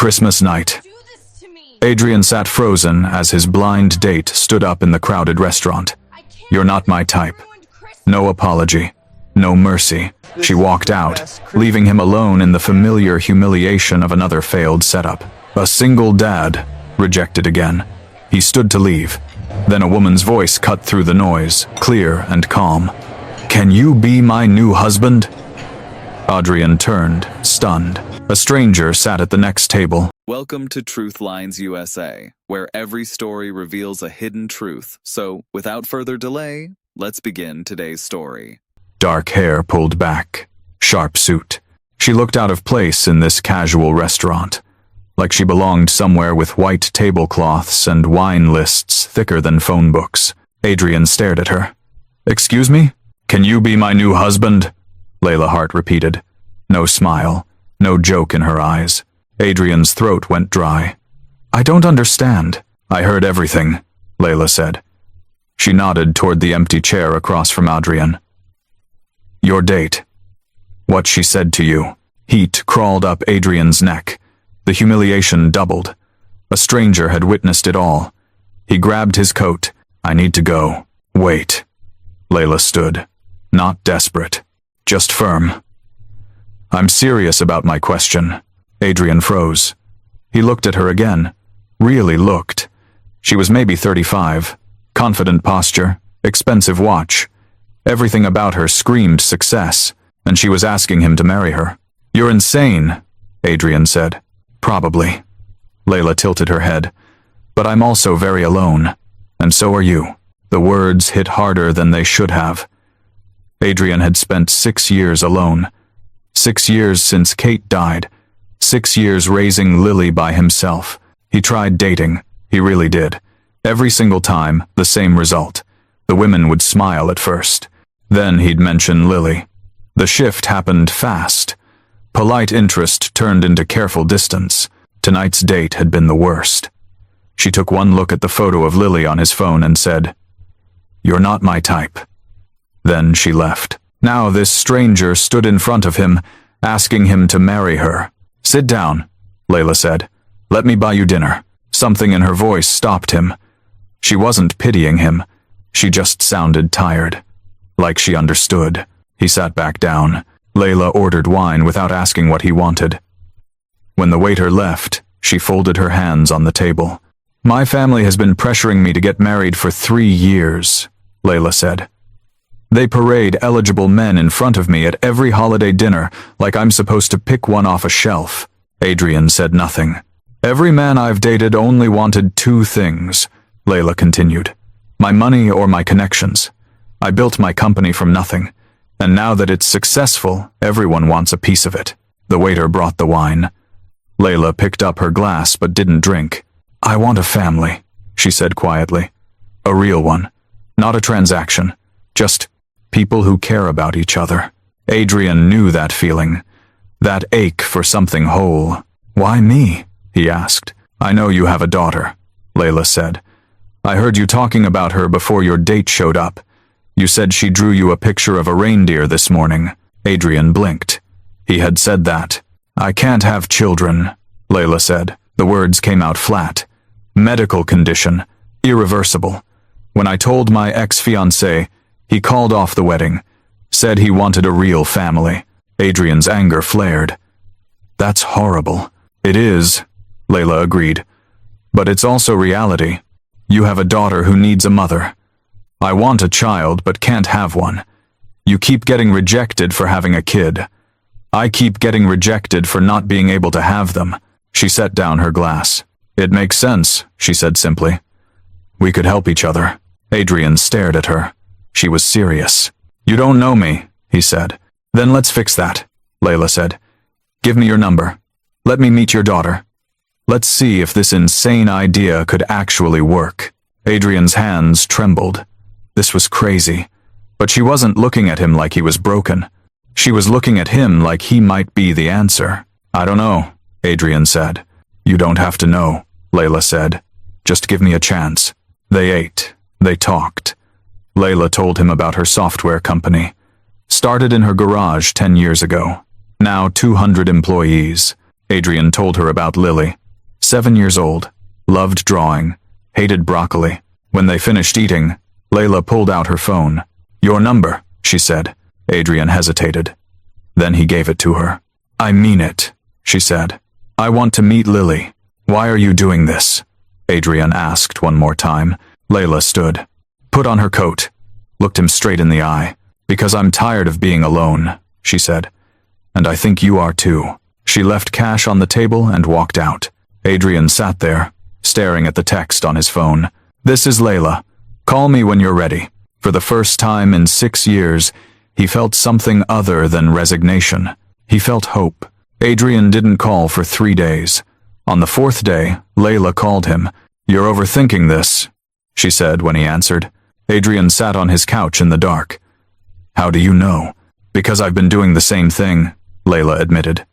Christmas night. Do this to me. Adrian sat frozen as his blind date stood up in the crowded restaurant. I can't You're not my believe you type. ruined Christmas. No apology. No mercy. She walked out, leaving him alone in the familiar humiliation of another failed setup. A single dad, rejected again. He stood to leave. Then a woman's voice cut through the noise, clear and calm. Can you be my new husband? Adrian turned, stunned. A stranger sat at the next table. Welcome to Truth Lines USA, where every story reveals a hidden truth. So, without further delay, let's begin today's story. Dark hair pulled back, sharp suit. She looked out of place in this casual restaurant, like she belonged somewhere with white tablecloths and wine lists thicker than phone books. Adrian stared at her. Excuse me? Can you be my new husband? Layla Hart repeated. No smile, no joke in her eyes. Adrian's throat went dry. I don't understand. I heard everything, Layla said. She nodded toward the empty chair across from Adrian. Your date. What she said to you. Heat crawled up Adrian's neck. The humiliation doubled. A stranger had witnessed it all. He grabbed his coat. I need to go. Wait. Layla stood. Not desperate. Just firm. I'm serious about my question. Adrian froze. He looked at her again. Really looked. She was maybe 35. Confident posture. Expensive watch. Everything about her screamed success, and she was asking him to marry her. You're insane, Adrian said. Probably. Layla tilted her head. But I'm also very alone. And so are you. The words hit harder than they should have. Adrian had spent 6 years alone. 6 years since Kate died. 6 years raising Lily by himself. He tried dating. He really did. Every single time, the same result. The women would smile at first. Then he'd mention Lily. The shift happened fast. Polite interest turned into careful distance. Tonight's date had been the worst. She took one look at the photo of Lily on his phone and said, You're not my type. Then she left. Now this stranger stood in front of him, asking him to marry her. Sit down, Layla said. Let me buy you dinner. Something in her voice stopped him. She wasn't pitying him. She just sounded tired. Like she understood. He sat back down. Layla ordered wine without asking what he wanted. When the waiter left, she folded her hands on the table. My family has been pressuring me to get married for 3 years, Layla said. They parade eligible men in front of me at every holiday dinner like I'm supposed to pick one off a shelf. Adrian said nothing. Every man I've dated only wanted 2 things, Layla continued. My money or my connections. I built my company from nothing, and now that it's successful, everyone wants a piece of it. The waiter brought the wine. Layla picked up her glass but didn't drink. I want a family, she said quietly. A real one. Not a transaction. Just people who care about each other. Adrian knew that feeling. That ache for something whole. Why me? He asked. I know you have a daughter, Layla said. I heard you talking about her before your date showed up. You said she drew you a picture of a reindeer this morning. Adrian blinked. He had said that. I can't have children, Layla said. The words came out flat. Medical condition. Irreversible. When I told my ex-fiancé, he called off the wedding. Said he wanted a real family. Adrian's anger flared. That's horrible. It is, Layla agreed. But it's also reality. You have a daughter who needs a mother. I want a child but can't have one. You keep getting rejected for having a kid. I keep getting rejected for not being able to have them. She set down her glass. It makes sense, she said simply. We could help each other. Adrian stared at her. She was serious. You don't know me, he said. Then let's fix that, Layla said. Give me your number. Let me meet your daughter. Let's see if this insane idea could actually work. Adrian's hands trembled. This was crazy. But she wasn't looking at him like he was broken. She was looking at him like he might be the answer. I don't know, Adrian said. You don't have to know, Layla said. Just give me a chance. They ate. They talked. Layla told him about her software company. Started in her garage 10 years ago. Now 200 employees. Adrian told her about Lily. 7 years old, loved drawing, hated broccoli. When they finished eating, Layla pulled out her phone. "Your number," she said. Adrian hesitated. Then he gave it to her. "I mean it," she said. "I want to meet Lily." "Why are you doing this?" Adrian asked one more time. Layla stood, put on her coat, looked him straight in the eye. "Because I'm tired of being alone," she said. "And I think you are too." She left cash on the table and walked out. Adrian sat there, staring at the text on his phone. "This is Layla. Call me when you're ready." For the first time in 6 years, he felt something other than resignation. He felt hope. Adrian didn't call for 3 days. On the 4th day, Layla called him. "You're overthinking this," she said when he answered. Adrian sat on his couch in the dark. "How do you know?" "Because I've been doing the same thing," Layla admitted.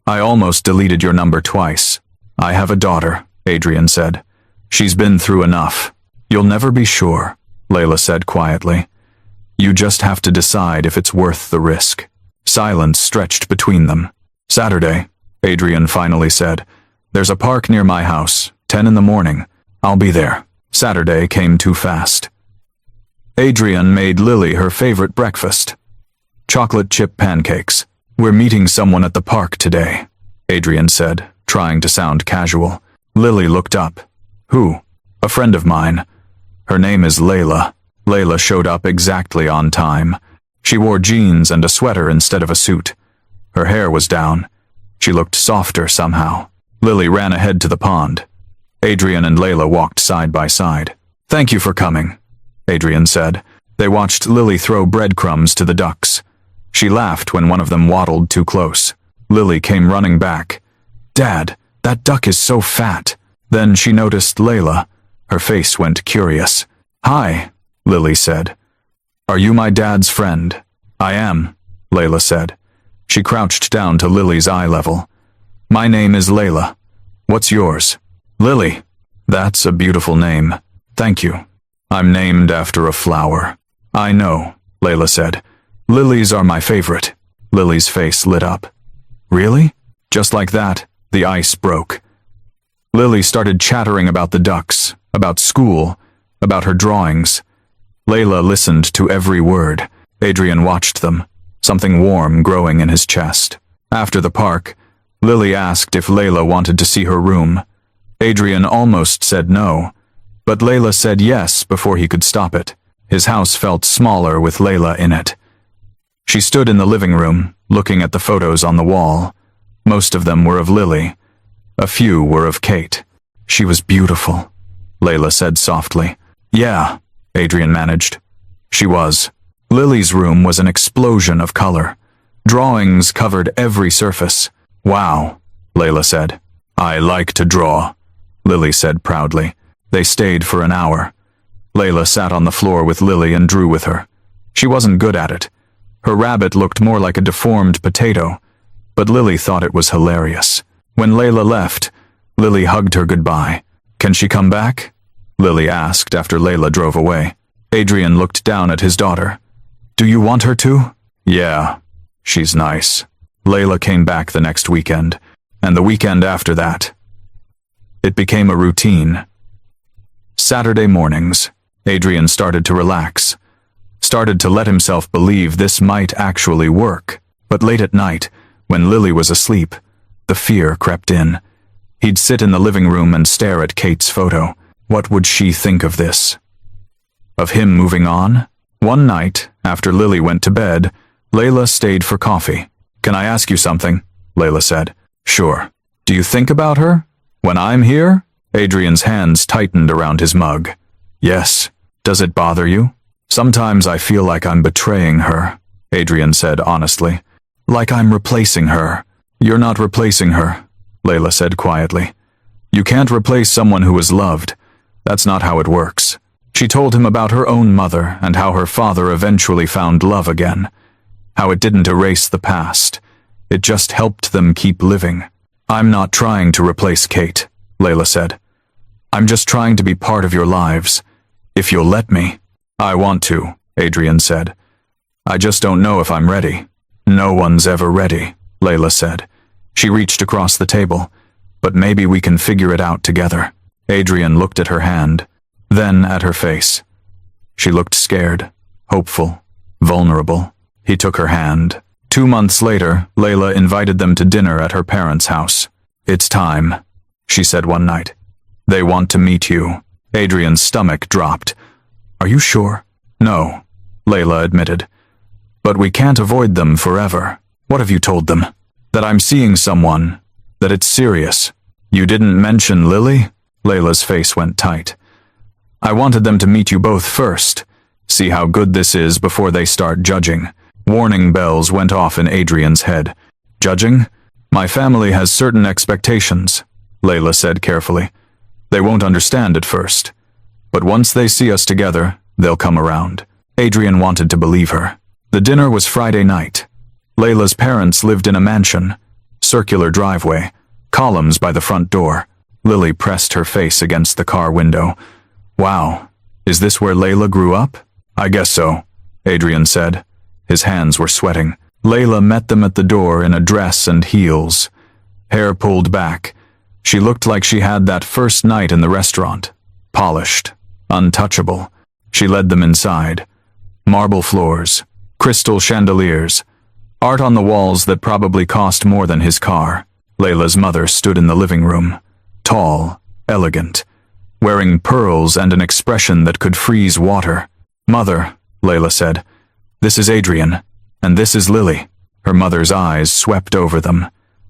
"I almost deleted your number twice." "I have a daughter," Adrian said. "She's been through enough." "You'll never be sure," Layla said quietly. "You just have to decide if it's worth the risk." Silence stretched between them. "Saturday," Adrian finally said. "There's a park near my house, 10 in the morning. I'll be there." Saturday came too fast. Adrian made Lily her favorite breakfast. Chocolate chip pancakes. "We're meeting someone at the park today," Adrian said, trying to sound casual. Lily looked up. "Who?" "A friend of mine. Her name is Layla." Layla showed up exactly on time. She wore jeans and a sweater instead of a suit. Her hair was down. She looked softer somehow. Lily ran ahead to the pond. Adrian and Layla walked side by side. "Thank you for coming," Adrian said. They watched Lily throw breadcrumbs to the ducks. She laughed when one of them waddled too close. Lily came running back. "Dad, that duck is so fat." Then she noticed Layla. Her face went curious. "Hi," Lily said. "Are you my dad's friend?" "I am," Layla said. She crouched down to Lily's eye level. "My name is Layla. What's yours?" "Lily." "That's a beautiful name. Thank you." "I'm named after a flower." "I know," Layla said. "Lilies are my favorite." Lily's face lit up. "Really?" Just like that, the ice broke. Lily started chattering about the ducks, about school, about her drawings. Layla listened to every word. Adrian watched them, something warm growing in his chest. After the park, Lily asked if Layla wanted to see her room. Adrian almost said no, but Layla said yes before he could stop it. His house felt smaller with Layla in it. She stood in the living room, looking at the photos on the wall. Most of them were of Lily. A few were of Kate. "She was beautiful," Layla said softly. "Yeah," Adrian managed. She was. Lily's room was an explosion of color. Drawings covered every surface. "Wow," Layla said. "I like to draw," Lily said proudly. They stayed for an hour. Layla sat on the floor with Lily and drew with her. She wasn't good at it. Her rabbit looked more like a deformed potato, but Lily thought it was hilarious. When Layla left, Lily hugged her goodbye. "Can she come back?" Lily asked after Layla drove away. Adrian looked down at his daughter. "Do you want her to?" "Yeah, she's nice." Layla came back the next weekend, and the weekend after that. It became a routine. Saturday mornings, Adrian started to relax, started to let himself believe this might actually work. But late at night, when Lily was asleep, the fear crept in. He'd sit in the living room and stare at Kate's photo. What would she think of this? Of him moving on? One night, after Lily went to bed, Layla stayed for coffee. "Can I ask you something?" Layla said. "Sure." "Do you think about her? When I'm here?" Adrian's hands tightened around his mug. "Yes." "Does it bother you?" "Sometimes I feel like I'm betraying her," Adrian said honestly. "Like I'm replacing her." "You're not replacing her," Layla said quietly. "You can't replace someone who is loved. That's not how it works." She told him about her own mother and how her father eventually found love again. How it didn't erase the past. It just helped them keep living. "I'm not trying to replace Kate," Layla said. "I'm just trying to be part of your lives. If you'll let me." "I want to," Adrian said. "I just don't know if I'm ready." "No one's ever ready," Layla said. She reached across the table. But maybe we can figure it out together. Adrian looked at her hand, then at her face. She looked scared, hopeful, vulnerable. He took her hand. 2 months later, Layla invited them to dinner at her parents' house. "It's time," she said one night. "They want to meet you." Adrian's stomach dropped. "Are you sure?" "No," Layla admitted. "But we can't avoid them forever." "What have you told them?" "That I'm seeing someone. That it's serious." "You didn't mention Lily?" Layla's face went tight. "I wanted them to meet you both first. See how good this is before they start judging." Warning bells went off in Adrian's head. "Judging? My family has certain expectations," Layla said carefully. "They won't understand at first. But once they see us together, they'll come around." Adrian wanted to believe her. The dinner was Friday night. Layla's parents lived in a mansion. Circular driveway. Columns by the front door. Lily pressed her face against the car window. "Wow, is this where Layla grew up?" "I guess so," Adrian said. His hands were sweating. Layla met them at the door in a dress and heels. Hair pulled back. She looked like she had that first night in the restaurant. Polished. Untouchable. She led them inside. Marble floors. Crystal chandeliers. Art on the walls that probably cost more than his car. Layla's mother stood in the living room. Tall. Elegant. Wearing pearls and an expression that could freeze water. "Mother," Layla said. "This is Adrian, and this is Lily." Her mother's eyes swept over them,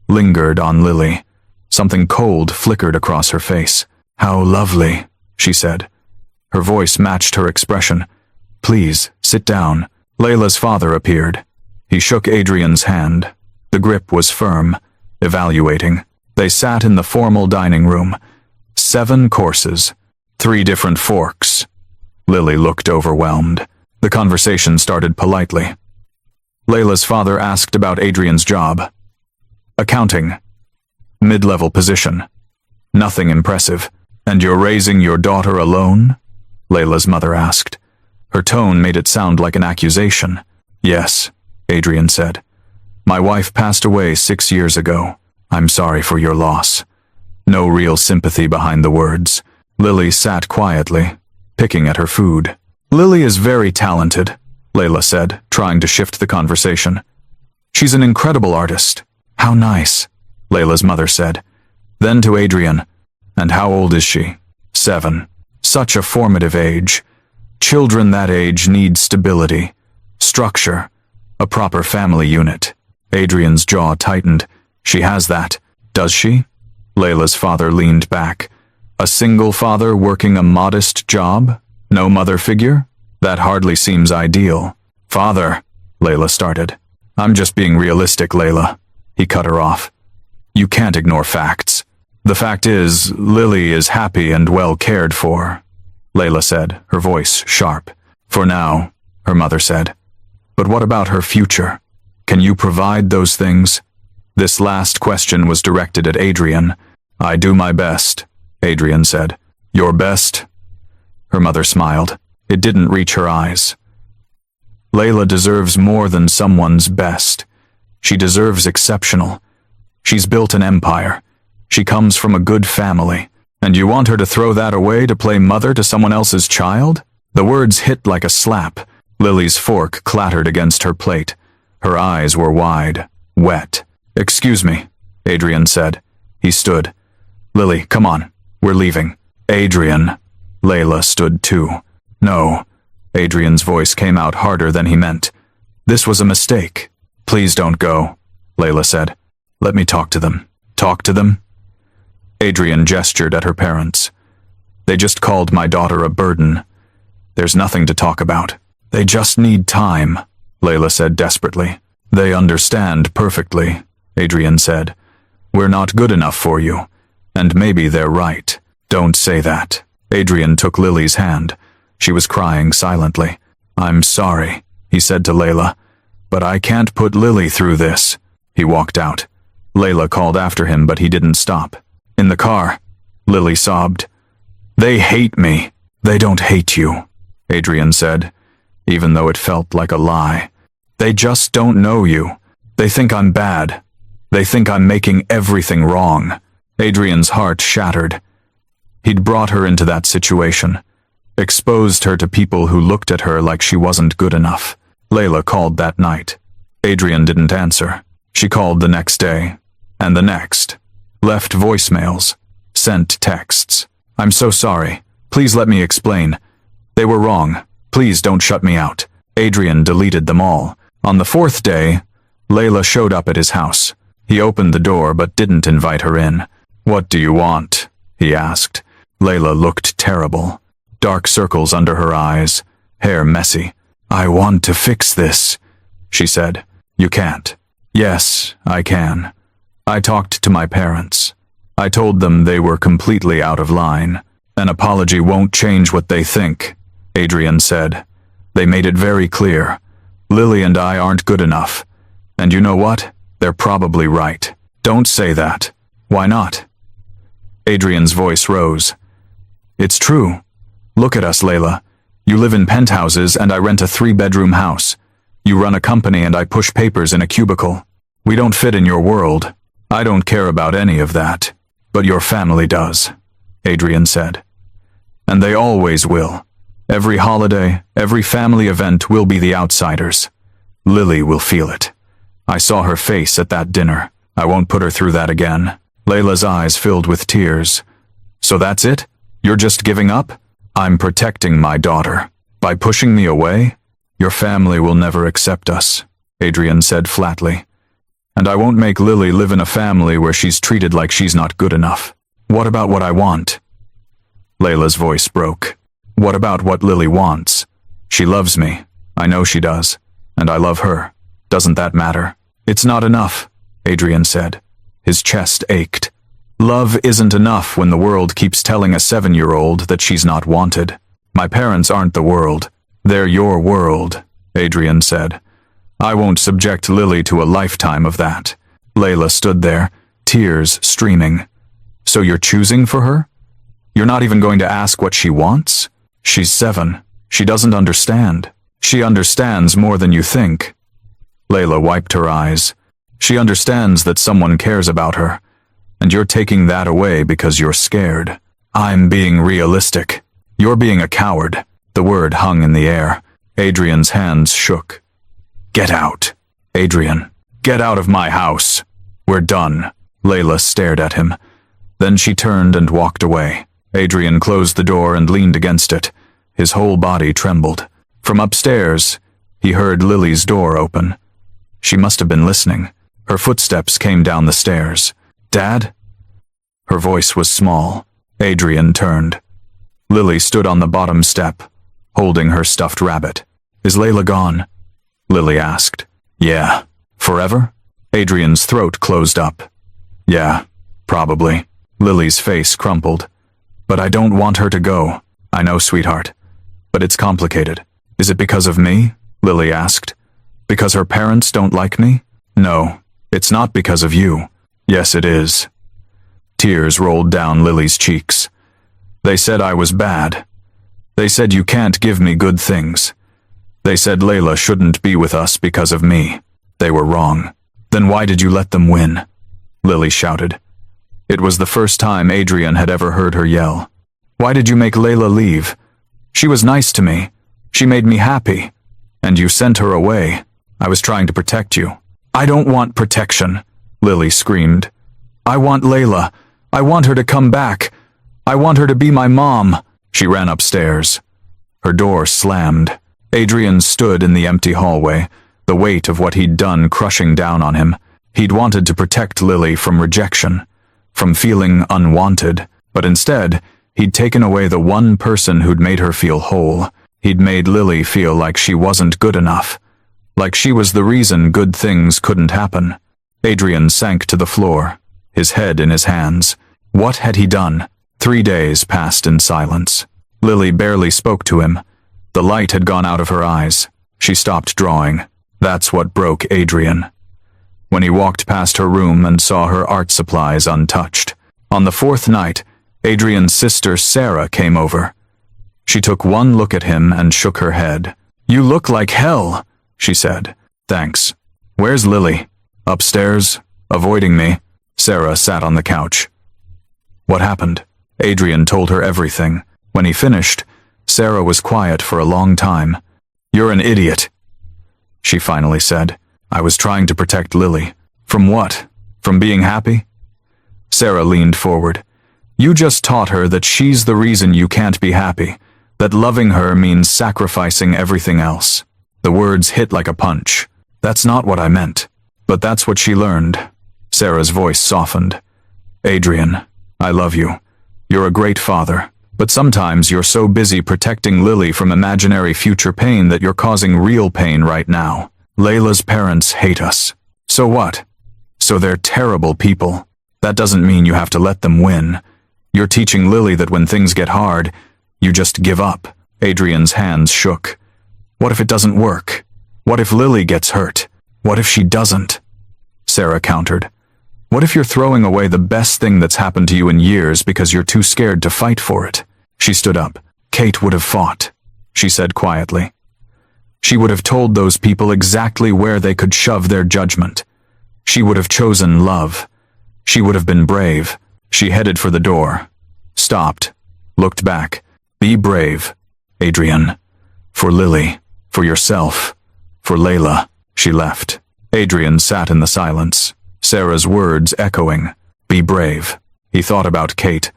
lingered on Lily. Something cold flickered across her face. "How lovely," she said. Her voice matched her expression. "Please, sit down." Layla's father appeared. He shook Adrian's hand. The grip was firm, evaluating. They sat in the formal dining room. 7 courses, 3 different forks. Lily looked overwhelmed. The conversation started politely. Layla's father asked about Adrian's job. "Accounting. Mid-level position. Nothing impressive." "And you're raising your daughter alone?" Layla's mother asked. Her tone made it sound like an accusation. "Yes," Adrian said. "My wife passed away 6 years ago. I'm sorry for your loss." No real sympathy behind the words. Lily sat quietly, picking at her food. "Lily is very talented," Layla said, trying to shift the conversation. "She's an incredible artist." "How nice," Layla's mother said. Then to Adrian, "And how old is she?" 7. Such a formative age. Children that age need stability, structure, a proper family unit. Adrian's jaw tightened. "She has that, does she?" Layla's father leaned back. "A single father working a modest job? No mother figure? That hardly seems ideal." "Father," Layla started. "I'm just being realistic, Layla." He cut her off. "You can't ignore facts. The fact is, Lily is happy and well cared for," Layla said, her voice sharp. "For now," her mother said. "But what about her future? Can you provide those things?" This last question was directed at Adrian. "I do my best," Adrian said. "Your best?" Her mother smiled. It didn't reach her eyes. Layla deserves more than someone's best. She deserves exceptional. She's built an empire. She comes from a good family. And you want her to throw that away to play mother to someone else's child? The words hit like a slap. Lily's fork clattered against her plate. Her eyes were wide, wet. "Excuse me," Adrian said. He stood. "Lily, come on. We're leaving." "Adrian." Layla stood too. "No." Adrian's voice came out harder than he meant. "This was a mistake. Please don't go," Layla said. "Let me talk to them." "Talk to them?" Adrian gestured at her parents. "They just called my daughter a burden. There's nothing to talk about. They just need time," Layla said desperately. "They understand perfectly," Adrian said. "We're not good enough for you. And maybe they're right." "Don't say that." Adrian took Lily's hand. She was crying silently. "I'm sorry," he said to Layla. "But I can't put Lily through this." He walked out. Layla called after him, but he didn't stop. In the car, Lily sobbed. "They hate me." "They don't hate you," Adrian said, even though it felt like a lie. "They just don't know you. They think I'm bad." They think I'm making everything wrong. Adrian's heart shattered. He'd brought her into that situation, exposed her to people who looked at her like she wasn't good enough. Layla called that night. Adrian didn't answer. She called the next day, and the next. Left voicemails, sent texts. I'm so sorry. Please let me explain. They were wrong. Please don't shut me out. Adrian deleted them all. On the fourth day, Layla showed up at his house. He opened the door but didn't invite her in. What do you want? He asked. Layla looked terrible. Dark circles under her eyes, hair messy. I want to fix this, she said. You can't. Yes, I can. I talked to my parents. I told them they were completely out of line. An apology won't change what they think, Adrian said. They made it very clear. Lily and I aren't good enough. And you know what? They're probably right. Don't say that. Why not? Adrian's voice rose. It's true. Look at us, Layla. You live in penthouses and I rent a 3-bedroom house. You run a company and I push papers in a cubicle. We don't fit in your world. I don't care about any of that. But your family does, Adrian said. And they always will. Every holiday, every family event will be the outsiders. Lily will feel it. I saw her face at that dinner. I won't put her through that again. Layla's eyes filled with tears. So that's it? You're just giving up? I'm protecting my daughter. By pushing me away, your family will never accept us, Adrian said flatly. And I won't make Lily live in a family where she's treated like she's not good enough. What about what I want? Layla's voice broke. What about what Lily wants? She loves me. I know she does. And I love her. Doesn't that matter? It's not enough, Adrian said. His chest ached. Love isn't enough when the world keeps telling a 7-year-old that she's not wanted. My parents aren't the world. They're your world, Adrian said. I won't subject Lily to a lifetime of that. Layla stood there, tears streaming. So you're choosing for her? You're not even going to ask what she wants? She's 7. She doesn't understand. She understands more than you think. Layla wiped her eyes. She understands that someone cares about her, and you're taking that away because you're scared. I'm being realistic. You're being a coward. The word hung in the air. Adrian's hands shook. Get out. Adrian, get out of my house. We're done. Layla stared at him. Then she turned and walked away. Adrian closed the door and leaned against it. His whole body trembled. From upstairs, he heard Lily's door open. She must have been listening. Her footsteps came down the stairs. Dad? Her voice was small. Adrian turned. Lily stood on the bottom step, holding her stuffed rabbit. Is Layla gone? Lily asked. Yeah. Forever? Adrian's throat closed up. Yeah, probably. Lily's face crumpled. But I don't want her to go. I know, sweetheart. But it's complicated. Is it because of me? Lily asked. Because her parents don't like me? No, it's not because of you. Yes, it is. Tears rolled down Lily's cheeks. They said I was bad. They said you can't give me good things. They said Layla shouldn't be with us because of me. They were wrong. Then why did you let them win? Lily shouted. It was the first time Adrian had ever heard her yell. Why did you make Layla leave? She was nice to me. She made me happy. And you sent her away. I was trying to protect you. I don't want protection, Lily screamed. I want Layla. I want her to come back. I want her to be my mom. She ran upstairs. Her door slammed. Adrian stood in the empty hallway, the weight of what he'd done crushing down on him. He'd wanted to protect Lily from rejection, from feeling unwanted, but instead, he'd taken away the one person who'd made her feel whole. He'd made Lily feel like she wasn't good enough, like she was the reason good things couldn't happen. Adrian sank to the floor, his head in his hands. What had he done? 3 days passed in silence. Lily barely spoke to him. The light had gone out of her eyes. She stopped drawing. That's what broke Adrian. When he walked past her room and saw her art supplies untouched. On the 4th night, Adrian's sister Sarah came over. She took one look at him and shook her head. You look like hell, she said. Thanks. Where's Lily? Upstairs, Avoiding me, Sarah sat on the couch. What happened? Adrian told her everything. When he finished, Sarah was quiet for a long time. You're an idiot, she finally said. I was trying to protect Lily. From what? From being happy? Sarah leaned forward. You just taught her that she's the reason you can't be happy, that loving her means sacrificing everything else. The words hit like a punch. That's not what I meant. But that's what she learned. Sarah's voice softened. Adrian, I love you. You're a great father. But sometimes you're so busy protecting Lily from imaginary future pain that you're causing real pain right now. Layla's parents hate us. So what? So they're terrible people. That doesn't mean you have to let them win. You're teaching Lily that when things get hard, you just give up. Adrian's hands shook. What if it doesn't work? What if Lily gets hurt? What if she doesn't? Sarah countered. What if you're throwing away the best thing that's happened to you in years because you're too scared to fight for it? She stood up. Kate would have fought, she said quietly. She would have told those people exactly where they could shove their judgment. She would have chosen love. She would have been brave. She headed for the door. Stopped. Looked back. Be brave, Adrian. For Lily. For yourself. For Layla. She left. Adrian sat in the silence. Sarah's words echoing. Be brave. He thought about Kate.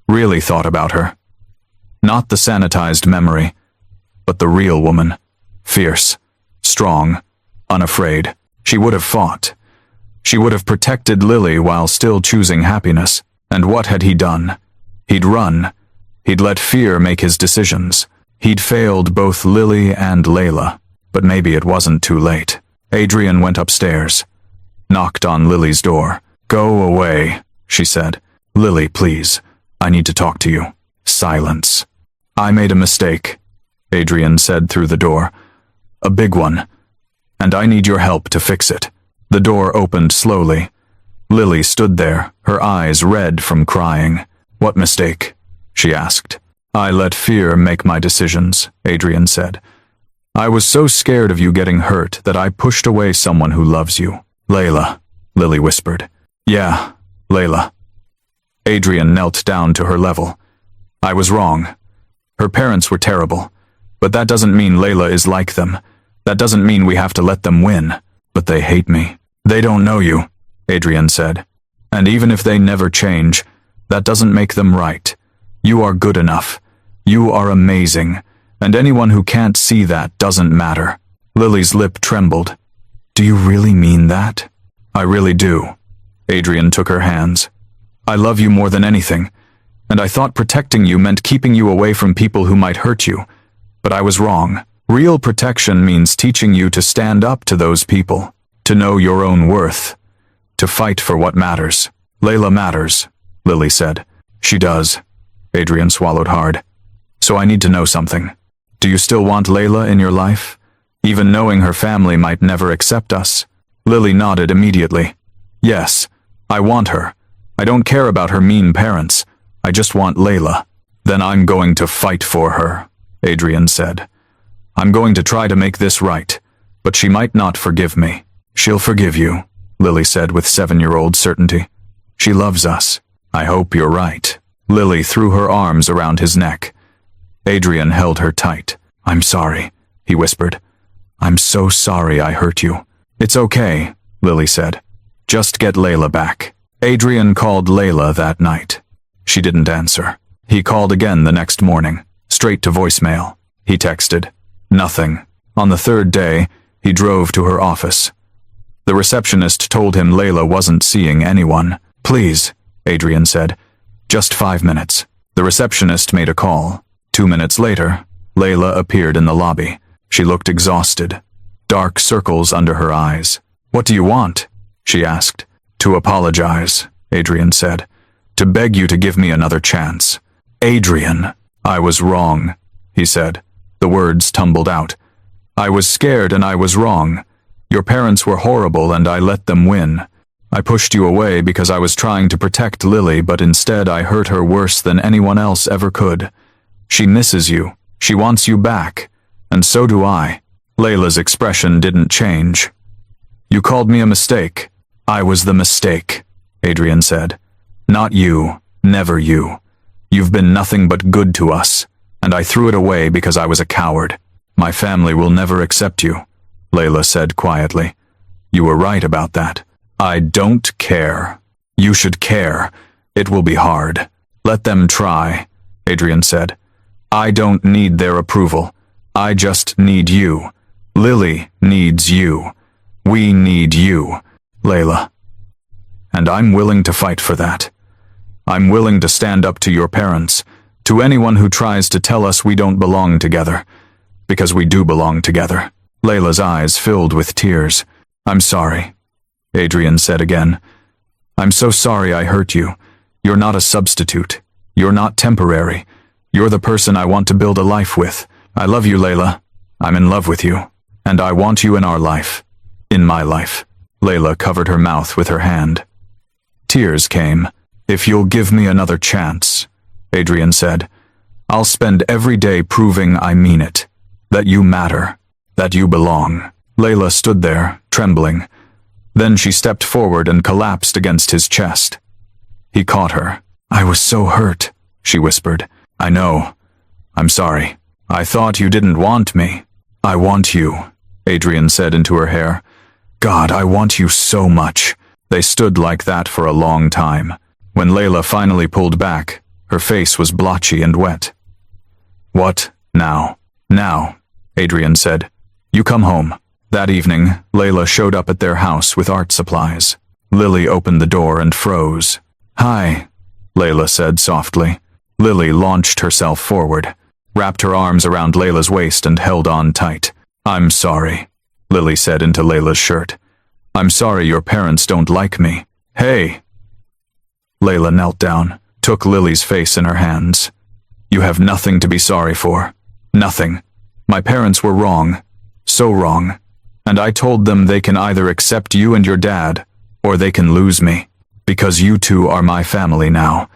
Really thought about her. Not the sanitized memory, but the real woman. Fierce. Strong. Unafraid. She would have fought. She would have protected Lily while still choosing happiness. And what had he done? He'd run. He'd let fear make his decisions. He'd failed both Lily and Layla. But maybe it wasn't too late. Adrian went upstairs. Knocked on Lily's door. Go away, she said. Lily, please. I need to talk to you. Silence. I made a mistake, Adrian said through the door. A big one. And I need your help to fix it. The door opened slowly. Lily stood there, her eyes red from crying. What mistake? She asked. I let fear make my decisions, Adrian said. I was so scared of you getting hurt that I pushed away someone who loves you. Layla, Lily whispered. Yeah, Layla. Adrian knelt down to her level. I was wrong. Her parents were terrible. But that doesn't mean Layla is like them. That doesn't mean we have to let them win. But they hate me. They don't know you, Adrian said. And even if they never change, that doesn't make them right. You are good enough. You are amazing. And anyone who can't see that doesn't matter. Lily's lip trembled. Do you really mean that? I really do. Adrian took her hands. I love you more than anything. And I thought protecting you meant keeping you away from people who might hurt you. But I was wrong. Real protection means teaching you to stand up to those people, to know your own worth, to fight for what matters. Layla matters, Lily said. She does. Adrian swallowed hard. So I need to know something. Do you still want Layla in your life? Even knowing her family might never accept us? Lily nodded immediately. Yes, I want her. I don't care about her mean parents. I just want Layla. Then I'm going to fight for her, Adrian said. I'm going to try to make this right, but she might not forgive me. She'll forgive you, Lily said with 7-year-old certainty. She loves us. I hope you're right. Lily threw her arms around his neck. Adrian held her tight. I'm sorry, he whispered. I'm so sorry I hurt you. It's okay, Lily said. Just get Layla back. Adrian called Layla that night. She didn't answer. He called again the next morning, straight to voicemail. He texted. Nothing. On the third day, he drove to her office. The receptionist told him Layla wasn't seeing anyone. Please, Adrian said. Just 5 minutes. The receptionist made a call. 2 minutes later, Layla appeared in the lobby. She looked exhausted. Dark circles under her eyes. What do you want? She asked. To apologize, Adrian said. To beg you to give me another chance. Adrian, I was wrong, he said. The words tumbled out. I was scared and I was wrong. Your parents were horrible and I let them win. I pushed you away because I was trying to protect Lily, but instead I hurt her worse than anyone else ever could. She misses you. She wants you back. And so do I. Layla's expression didn't change. You called me a mistake. I was the mistake, Adrian said. Not you, never you. You've been nothing but good to us, and I threw it away because I was a coward. My family will never accept you, Layla said quietly. You were right about that. I don't care. You should care. It will be hard. Let them try, Adrian said. I don't need their approval. I just need you. Lily needs you. We need you, Layla. And I'm willing to fight for that. I'm willing to stand up to your parents, to anyone who tries to tell us we don't belong together, because we do belong together. Layla's eyes filled with tears. I'm sorry, Adrian said again. I'm so sorry I hurt you. You're not a substitute. You're not temporary. You're the person I want to build a life with. I love you, Layla. I'm in love with you. And I want you in our life. In my life. Layla covered her mouth with her hand. Tears came. If you'll give me another chance, Adrian said, I'll spend every day proving I mean it. That you matter. That you belong. Layla stood there, trembling. Then she stepped forward and collapsed against his chest. He caught her. I was so hurt, she whispered. I know. I'm sorry. I thought you didn't want me. I want you, Adrian said into her hair. God, I want you so much. They stood like that for a long time. When Layla finally pulled back, her face was blotchy and wet. What now? Now, Adrian said. You come home. That evening, Layla showed up at their house with art supplies. Lily opened the door and froze. Hi, Layla said softly. Lily launched herself forward, wrapped her arms around Layla's waist and held on tight. I'm sorry, Lily said into Layla's shirt. I'm sorry your parents don't like me. Hey! Layla knelt down, took Lily's face in her hands. You have nothing to be sorry for. Nothing. My parents were wrong. So wrong. And I told them they can either accept you and your dad, or they can lose me. Because you two are my family now.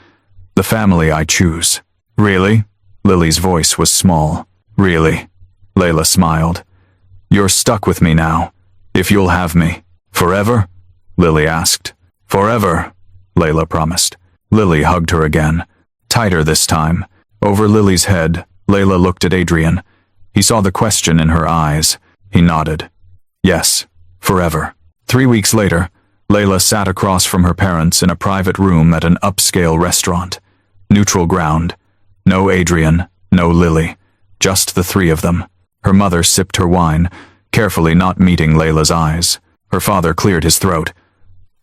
The family I choose. Really? Lily's voice was small. Really? Layla smiled. You're stuck with me now. If you'll have me. Forever? Lily asked. Forever, Layla promised. Lily hugged her again. Tighter this time. Over Lily's head, Layla looked at Adrian. He saw the question in her eyes. He nodded. Yes, forever. 3 weeks later, Layla sat across from her parents in a private room at an upscale restaurant. Neutral ground. No Adrian, no Lily. Just the three of them. Her mother sipped her wine, carefully not meeting Layla's eyes. Her father cleared his throat.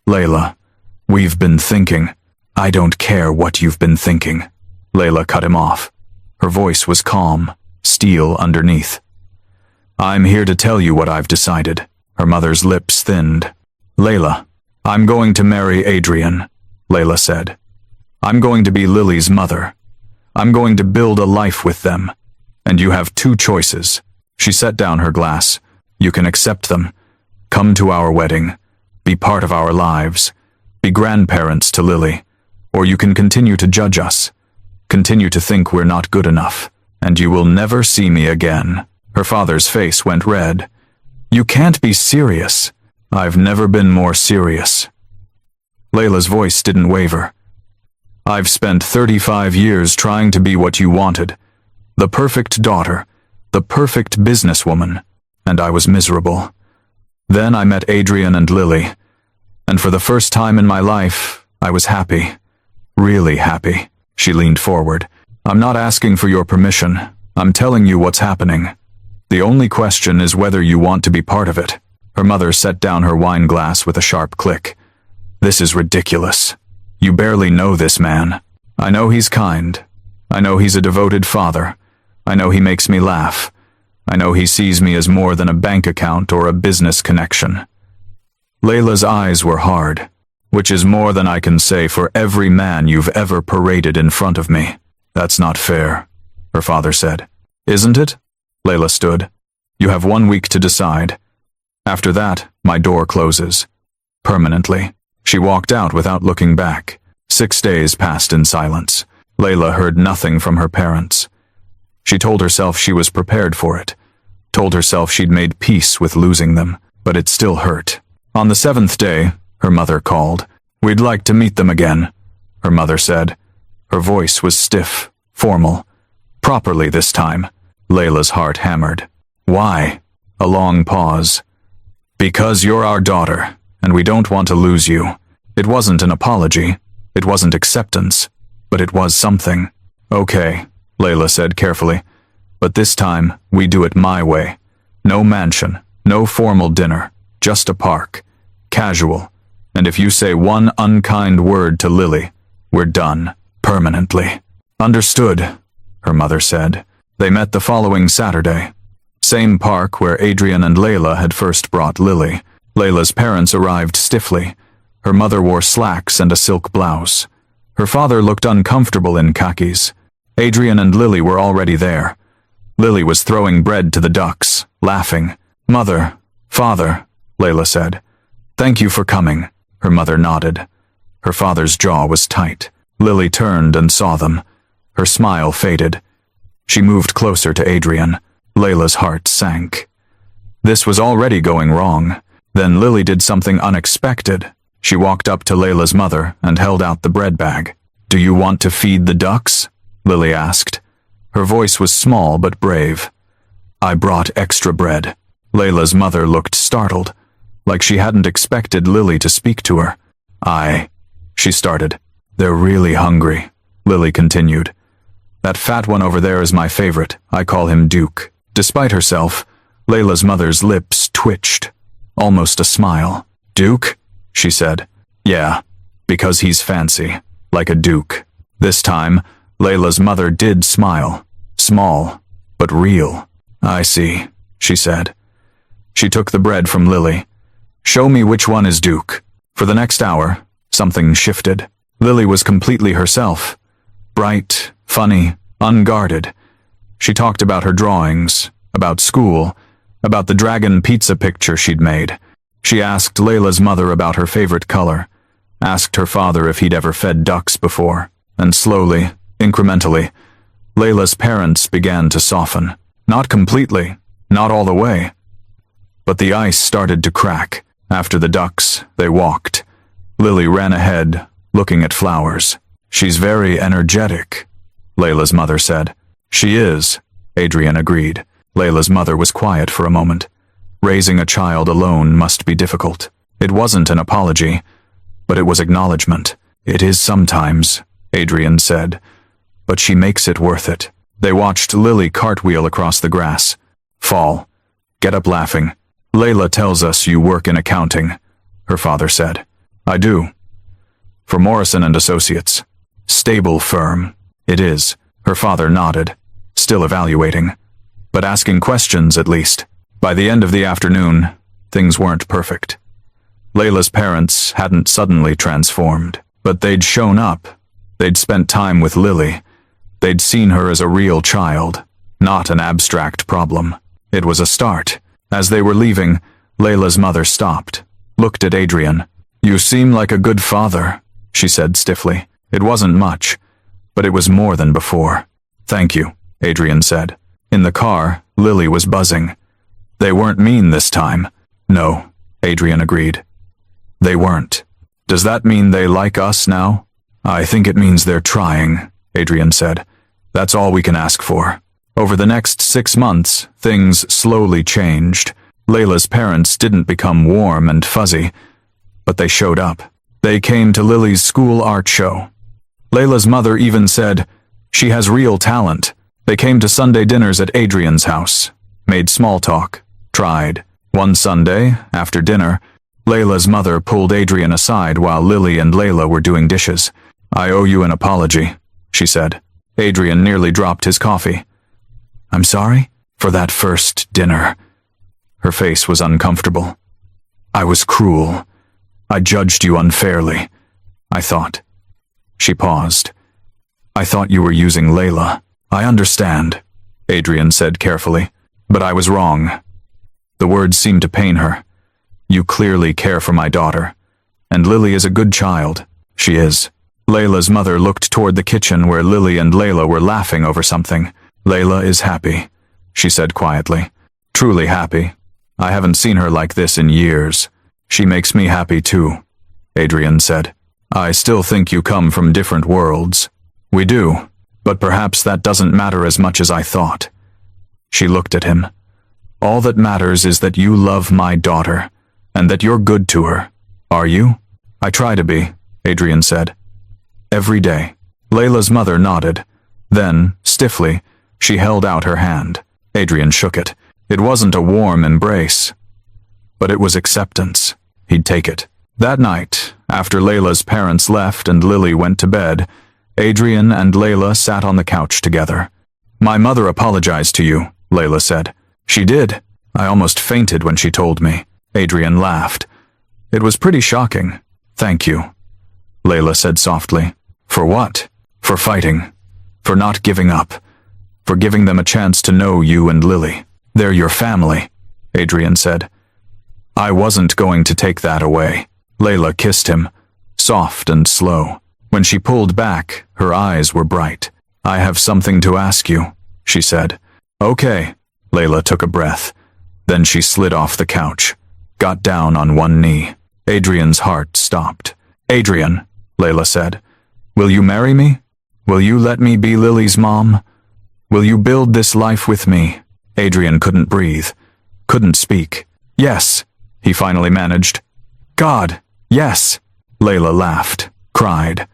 Layla, we've been thinking. I don't care what you've been thinking. Layla cut him off. Her voice was calm, steel underneath. I'm here to tell you what I've decided. Her mother's lips thinned. Layla, I'm going to marry Adrian, Layla said. I'm going to be Lily's mother. I'm going to build a life with them. And you have two choices. She set down her glass. You can accept them. Come to our wedding. Be part of our lives. Be grandparents to Lily. Or you can continue to judge us. Continue to think we're not good enough. And you will never see me again. Her father's face went red. You can't be serious. I've never been more serious. Layla's voice didn't waver. I've spent 35 years trying to be what you wanted. The perfect daughter. The perfect businesswoman. And I was miserable. Then I met Adrian and Lily. And for the first time in my life, I was happy. Really happy. She leaned forward. I'm not asking for your permission. I'm telling you what's happening. The only question is whether you want to be part of it. Her mother set down her wine glass with a sharp click. This is ridiculous. You barely know this man. I know he's kind. I know he's a devoted father. I know he makes me laugh. I know he sees me as more than a bank account or a business connection. Layla's eyes were hard, which is more than I can say for every man you've ever paraded in front of me. That's not fair, her father said. Isn't it? Layla stood. You have 1 week to decide. After that, my door closes. Permanently. She walked out without looking back. 6 days passed in silence. Layla heard nothing from her parents. She told herself she was prepared for it. Told herself she'd made peace with losing them, but it still hurt. On the 7th day, her mother called. We'd like to meet them again, her mother said. Her voice was stiff, formal. Properly this time. Layla's heart hammered. Why? A long pause. Because you're our daughter, and we don't want to lose you. It wasn't an apology. It wasn't acceptance. But it was something. Okay, Layla said carefully. But this time, we do it my way. No mansion, no formal dinner, just a park. Casual. And if you say one unkind word to Lily, we're done. Permanently. Understood, her mother said. They met the following Saturday. Same park where Adrian and Layla had first brought Lily. Layla's parents arrived stiffly. Her mother wore slacks and a silk blouse. Her father looked uncomfortable in khakis. Adrian and Lily were already there. Lily was throwing bread to the ducks, laughing. Mother, father, Layla said. Thank you for coming, her mother nodded. Her father's jaw was tight. Lily turned and saw them. Her smile faded. She moved closer to Adrian. Layla's heart sank. This was already going wrong. Then Lily did something unexpected. She walked up to Layla's mother and held out the bread bag. Do you want to feed the ducks? Lily asked. Her voice was small but brave. I brought extra bread. Layla's mother looked startled, like she hadn't expected Lily to speak to her. She started. They're really hungry, Lily continued. That fat one over there is my favorite. I call him Duke. Despite herself, Layla's mother's lips twitched. Almost a smile. Duke? She said. Yeah, because he's fancy, like a duke. This time, Layla's mother did smile. Small, but real. I see, she said. She took the bread from Lily. Show me which one is Duke. For the next hour, something shifted. Lily was completely herself. Bright, funny, unguarded. She talked about her drawings, about school, about the dragon pizza picture she'd made. She asked Layla's mother about her favorite color, asked her father if he'd ever fed ducks before, and slowly, incrementally, Layla's parents began to soften. Not completely, not all the way. But the ice started to crack. After the ducks, they walked. Lily ran ahead, looking at flowers. She's very energetic, Layla's mother said. She is, Adrian agreed. Layla's mother was quiet for a moment. Raising a child alone must be difficult. It wasn't an apology, but it was acknowledgement. It is sometimes, Adrian said, but she makes it worth it. They watched Lily cartwheel across the grass. Fall. Get up laughing. Layla tells us you work in accounting, her father said. I do. For Morrison and Associates. Stable firm. It is. Her father nodded, still evaluating, but asking questions at least. By the end of the afternoon, things weren't perfect. Layla's parents hadn't suddenly transformed, but they'd shown up. They'd spent time with Lily. They'd seen her as a real child, not an abstract problem. It was a start. As they were leaving, Layla's mother stopped, looked at Adrian. You seem like a good father, she said stiffly. It wasn't much, but it was more than before. Thank you, Adrian said. In the car, Lily was buzzing. They weren't mean this time. No, Adrian agreed. They weren't. Does that mean they like us now? I think it means they're trying, Adrian said. That's all we can ask for. Over the next 6 months, things slowly changed. Layla's parents didn't become warm and fuzzy, but they showed up. They came to Lily's school art show. Layla's mother even said, she has real talent. They came to Sunday dinners at Adrian's house, made small talk, tried. One Sunday, after dinner, Layla's mother pulled Adrian aside while Lily and Layla were doing dishes. I owe you an apology, she said. Adrian nearly dropped his coffee. I'm sorry? For that first dinner. Her face was uncomfortable. I was cruel. I judged you unfairly. I thought. She paused. I thought you were using Layla. I understand, Adrian said carefully, but I was wrong. The words seemed to pain her. You clearly care for my daughter, and Lily is a good child. She is. Layla's mother looked toward the kitchen where Lily and Layla were laughing over something. Layla is happy, she said quietly. Truly happy. I haven't seen her like this in years. She makes me happy too. Adrian said. I still think you come from different worlds. We do, but perhaps that doesn't matter as much as I thought. She looked at him. All that matters is that you love my daughter, and that you're good to her. Are you? I try to be, Adrian said. Every day. Layla's mother nodded. Then, stiffly, she held out her hand. Adrian shook it. It wasn't a warm embrace, but it was acceptance. He'd take it. That night, after Layla's parents left and Lily went to bed, Adrian and Layla sat on the couch together. My mother apologized to you, Layla said. She did. I almost fainted when she told me. Adrian laughed. It was pretty shocking. Thank you, Layla said softly. For what? For fighting. For not giving up. For giving them a chance to know you and Lily. They're your family, Adrian said. I wasn't going to take that away. Layla kissed him, soft and slow. When she pulled back, her eyes were bright. I have something to ask you, she said. Okay. Layla took a breath. Then she slid off the couch, got down on one knee. Adrian's heart stopped. Adrian, Layla said, will you marry me? Will you let me be Lily's mom? Will you build this life with me? Adrian couldn't breathe, couldn't speak. Yes, he finally managed. God, yes. Layla laughed, cried,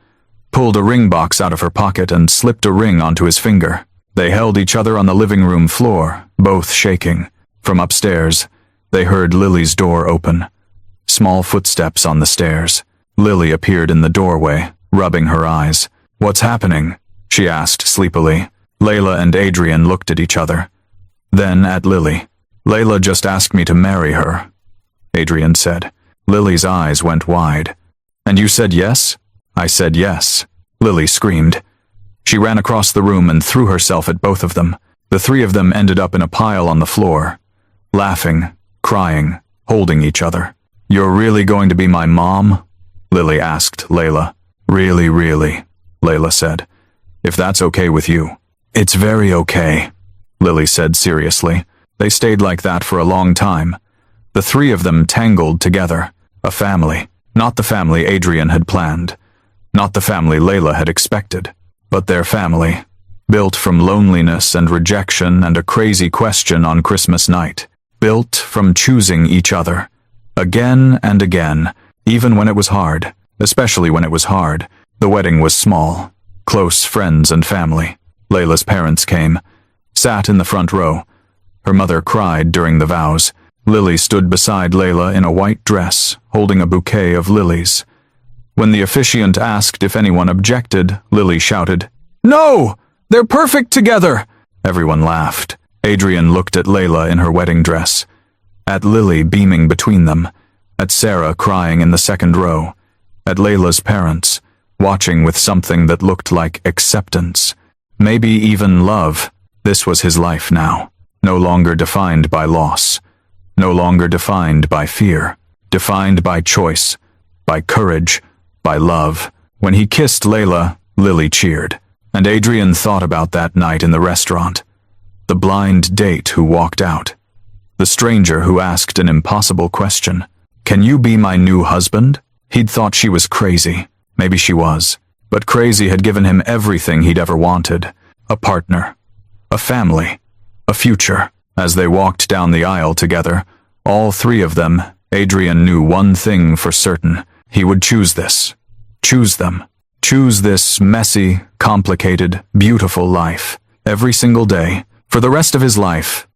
pulled a ring box out of her pocket and slipped a ring onto his finger. They held each other on the living room floor, both shaking. From upstairs, they heard Lily's door open. Small footsteps on the stairs. Lily appeared in the doorway, rubbing her eyes. What's happening? She asked sleepily. Layla and Adrian looked at each other. Then at Lily. Layla just asked me to marry her, Adrian said. Lily's eyes went wide. And you said yes? I said yes. Lily screamed. She ran across the room and threw herself at both of them. The three of them ended up in a pile on the floor, laughing, crying, holding each other. You're really going to be my mom? Lily asked Layla. Really, Layla said. If that's okay with you. It's very okay, Lily said seriously. They stayed like that for a long time. The three of them tangled together. A family. Not the family Adrian had planned. Not the family Layla had expected. But their family. Built from loneliness and rejection and a crazy question on Christmas night. Built from choosing each other. Again and again. Even when it was hard. Especially when it was hard. The wedding was small. Close friends and family. Layla's parents came. Sat in the front row. Her mother cried during the vows. Lily stood beside Layla in a white dress, holding a bouquet of lilies. When the officiant asked if anyone objected, Lily shouted, No! They're perfect together! Everyone laughed. Adrian looked at Layla in her wedding dress. At Lily beaming between them. At Sarah crying in the second row. At Layla's parents, watching with something that looked like acceptance. Maybe even love. This was his life now. No longer defined by loss. No longer defined by fear. Defined by choice. By courage. By love. When he kissed Layla, Lily cheered. And Adrian thought about that night in the restaurant. The blind date who walked out. The stranger who asked an impossible question. Can you be my new husband? He'd thought she was crazy. Maybe she was. But crazy had given him everything he'd ever wanted. A partner. A family. A future. As they walked down the aisle together, all three of them, Adrian knew one thing for certain. He would choose this. Choose them. Choose this messy, complicated, beautiful life. Every single day. For the rest of his life,